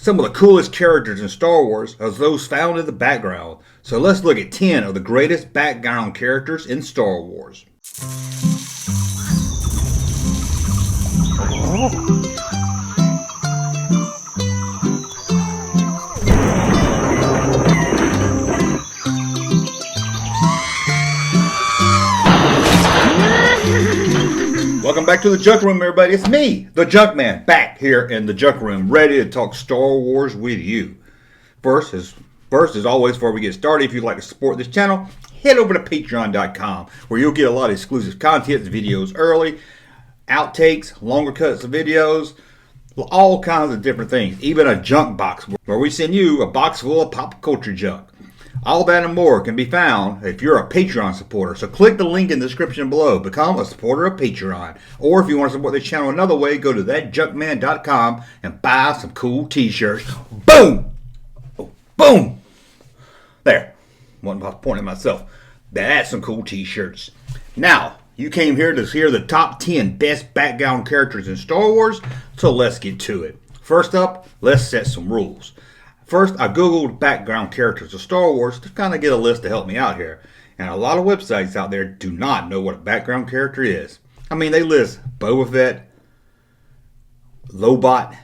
Some of the coolest characters in Star Wars are those found in the background. So let's look at 10 of the greatest background characters in Star Wars. Welcome back to the Junk Room, everybody. It's me, the Junkman, back here in the Junk Room, ready to talk Star Wars with you. First, as always, before we get started, if you'd like to support this channel, head over to patreon.com, where you'll get a lot of exclusive content, videos early, outtakes, longer cuts of videos, all kinds of different things. Even a junk box, where we send you a box full of pop culture junk. All that and more can be found if you're a Patreon supporter. So click the link in the description below. Become a supporter of Patreon. Or if you want to support this channel another way, go to thatjunkman.com and buy some cool t-shirts. Boom! Boom! There. Wasn't about to point at myself. That's some cool t-shirts. Now, you came here to hear the top 10 best background characters in Star Wars. So let's get to it. First up, let's set some rules. First, I googled background characters of Star Wars to kind of get a list to help me out here. And a lot of websites out there do not know what a background character is. I mean, they list Boba Fett, Lobot,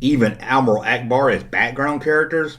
even Admiral Akbar as background characters.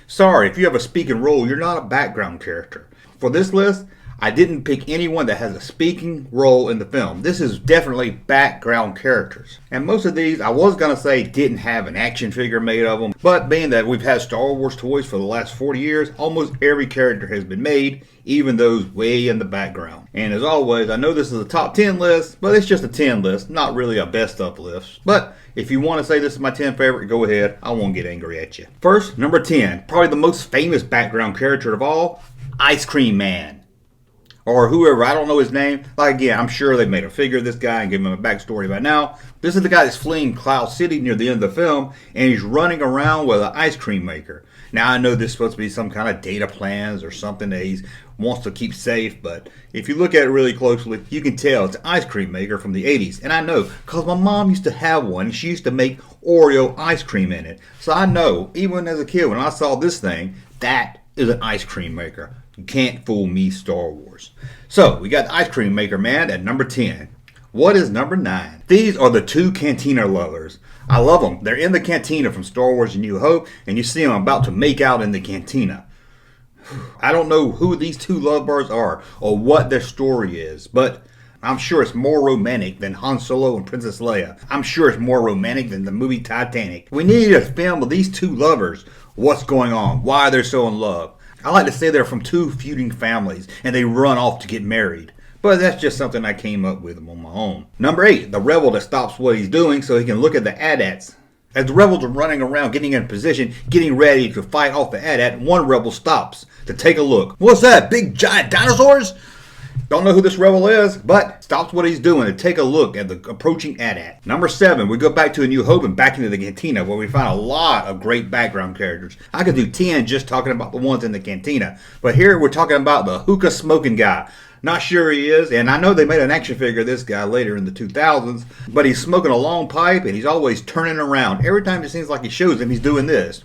Sorry, if you have a speaking role, you're not a background character. For this list, I didn't pick anyone that has a speaking role in the film. This is definitely background characters. And most of these, I was going to say, didn't have an action figure made of them. But being that we've had Star Wars toys for the last 40 years, almost every character has been made, even those way in the background. And as always, I know this is a top 10 list, but it's just a 10 list, not really a best of list. But if you want to say this is my 10 favorite, go ahead. I won't get angry at you. First, number 10, probably the most famous background character of all, Ice Cream Man. Or whoever, I don't know his name. Like, again, I'm sure they've made a figure of this guy and given him a backstory by now. This is the guy that's fleeing Cloud City near the end of the film, and he's running around with an ice cream maker. Now, I know this is supposed to be some kind of data plans or something that he wants to keep safe, but if you look at it really closely, you can tell it's an ice cream maker from the 80s. And I know, because my mom used to have one, and she used to make Oreo ice cream in it. So I know, even as a kid, when I saw this thing, that is an ice cream maker. You can't fool me, Star Wars. So, we got the Ice Cream Maker Man at number 10. What is number 9? These are the two Canteen Lovers. I love them. They're in the cantina from Star Wars A New Hope, and you see them about to make out in the cantina. I don't know who these two lovebirds are or what their story is, but I'm sure it's more romantic than Han Solo and Princess Leia. I'm sure it's more romantic than the movie Titanic. We need a film of these two lovers. What's going on? Why they're so in love? I like to say they're from two feuding families and they run off to get married. But that's just something I came up with on my own. Number 8, the rebel that stops what he's doing so he can look at the AT-ATs. As the rebels are running around, getting in position, getting ready to fight off the AT-AT, one rebel stops to take a look. What's that? Big giant dinosaurs? Don't know who this rebel is, but stops what he's doing to take a look at the approaching AT-AT. Number 7, we go back to A New Hope and back into the cantina where we find a lot of great background characters. I could do 10 just talking about the ones in the cantina, but here we're talking about the hookah smoking guy. Not sure he is, and I know they made an action figure of this guy later in the 2000s, but he's smoking a long pipe and he's always turning around. Every time it seems like he shows him, he's doing this.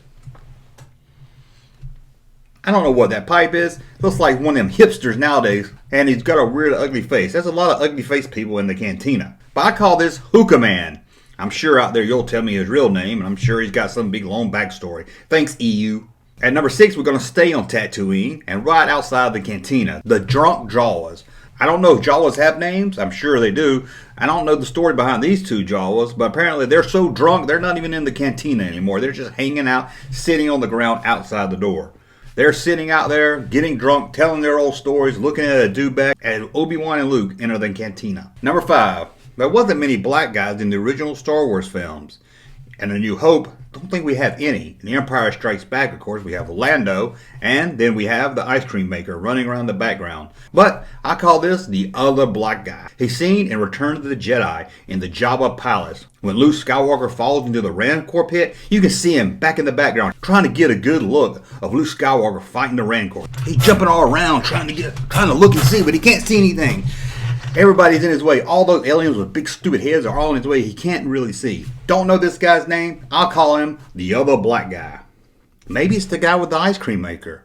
I don't know what that pipe is. Looks like one of them hipsters nowadays. And he's got a weird ugly face. There's a lot of ugly face people in the cantina. But I call this Hookah Man. I'm sure out there you'll tell me his real name. And I'm sure he's got some big long backstory. Thanks, EU. At number 6, we're going to stay on Tatooine. And right outside the cantina, the drunk Jawas. I don't know if Jawas have names. I'm sure they do. I don't know the story behind these two Jawas. But apparently they're so drunk they're not even in the cantina anymore. They're just hanging out, sitting on the ground outside the door. They're sitting out there, getting drunk, telling their old stories, looking at a dewback as Obi-Wan and Luke enter the cantina. Number 5. There wasn't many black guys in the original Star Wars films. And A New Hope, don't think we have any. In The Empire Strikes Back, of course, we have Lando, and then we have the ice cream maker running around the background. But I call this the other black guy. He's seen in Return of the Jedi in the Jabba Palace. When Luke Skywalker falls into the Rancor pit, you can see him back in the background trying to get a good look of Luke Skywalker fighting the Rancor. He's jumping all around trying to look and see, but he can't see anything. Everybody's in his way. All those aliens with big stupid heads are all in his way. He can't really see. Don't know this guy's name? I'll call him the other black guy. Maybe it's the guy with the ice cream maker.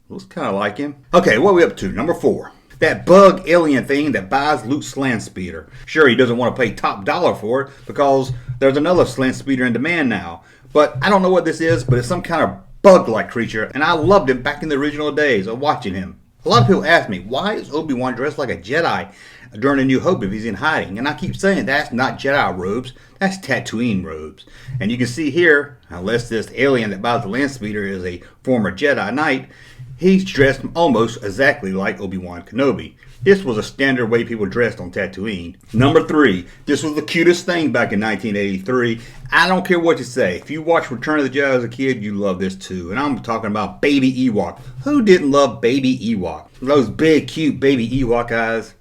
Looks kind of like him. Okay, what are we up to? Number 4. That bug alien thing that buys Luke's land speeder. Sure, he doesn't want to pay top dollar for it because there's another land speeder in demand now. But I don't know what this is, but it's some kind of bug-like creature, and I loved him back in the original days of watching him. A lot of people ask me, why is Obi-Wan dressed like a Jedi during A New Hope if he's in hiding? And I keep saying that's not Jedi robes, that's Tatooine robes. And you can see here, unless this alien that buys the land speeder is a former Jedi Knight, he's dressed almost exactly like Obi-Wan Kenobi. This was a standard way people dressed on Tatooine. Number 3. This was the cutest thing back in 1983. I don't care what you say. If you watched Return of the Jedi as a kid, you love this too. And I'm talking about Baby Ewok. Who didn't love Baby Ewok? Those big, cute Baby Ewok eyes.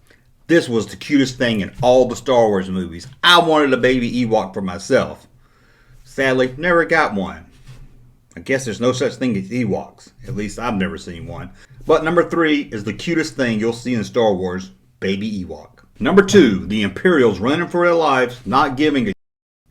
This was the cutest thing in all the Star Wars movies. I wanted a Baby Ewok for myself. Sadly, never got one. I guess there's no such thing as Ewoks. At least I've never seen one. But number 3 is the cutest thing you'll see in Star Wars, Baby Ewok. Number 2, the Imperials running for their lives, not giving a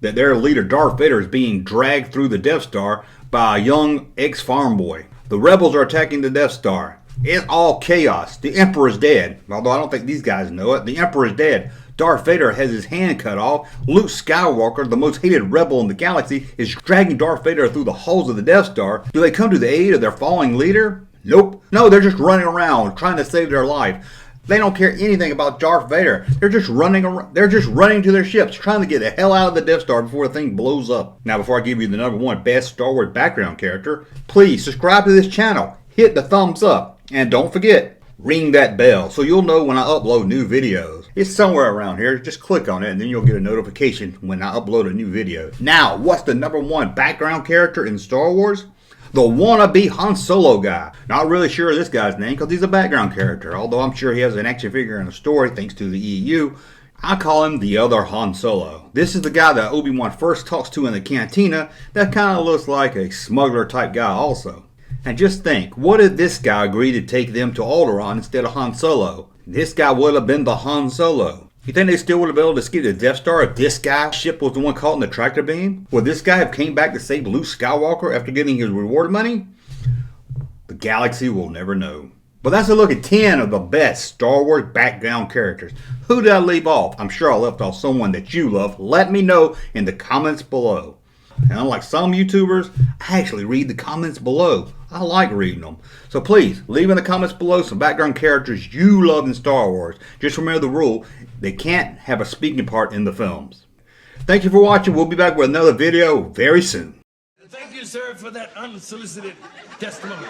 that their leader Darth Vader is being dragged through the Death Star by a young ex-farm boy. The rebels are attacking the Death Star. It's all chaos. The Emperor is dead. Although I don't think these guys know it. The Emperor is dead. Darth Vader has his hand cut off. Luke Skywalker, the most hated rebel in the galaxy, is dragging Darth Vader through the halls of the Death Star. Do they come to the aid of their falling leader? Nope. No, they're just running around trying to save their life. They don't care anything about Darth Vader. They're just running around. They're just running to their ships, trying to get the hell out of the Death Star before the thing blows up. Now, before I give you the number 1 best Star Wars background character, please subscribe to this channel. Hit the thumbs up. And don't forget, ring that bell so you'll know when I upload new videos. It's somewhere around here. Just click on it and then you'll get a notification when I upload a new video. Now, what's the number 1 background character in Star Wars? The wannabe Han Solo guy. Not really sure of this guy's name because he's a background character. Although I'm sure he has an action figure and a story thanks to the EU. I call him the other Han Solo. This is the guy that Obi-Wan first talks to in the cantina that kind of looks like a smuggler type guy also. And just think, what if this guy agreed to take them to Alderaan instead of Han Solo? This guy would have been the Han Solo. You think they still would have been able to escape the Death Star if this guy's ship was the one caught in the tractor beam? Would this guy have came back to save Luke Skywalker after getting his reward money? The galaxy will never know. But that's a look at 10 of the best Star Wars background characters. Who did I leave off? I'm sure I left off someone that you love. Let me know in the comments below. And unlike some YouTubers, I actually read the comments below. I like reading them. So please, leave in the comments below some background characters you love in Star Wars. Just remember the rule, they can't have a speaking part in the films. Thank you for watching. We'll be back with another video very soon. Thank you, sir, for that unsolicited testimony.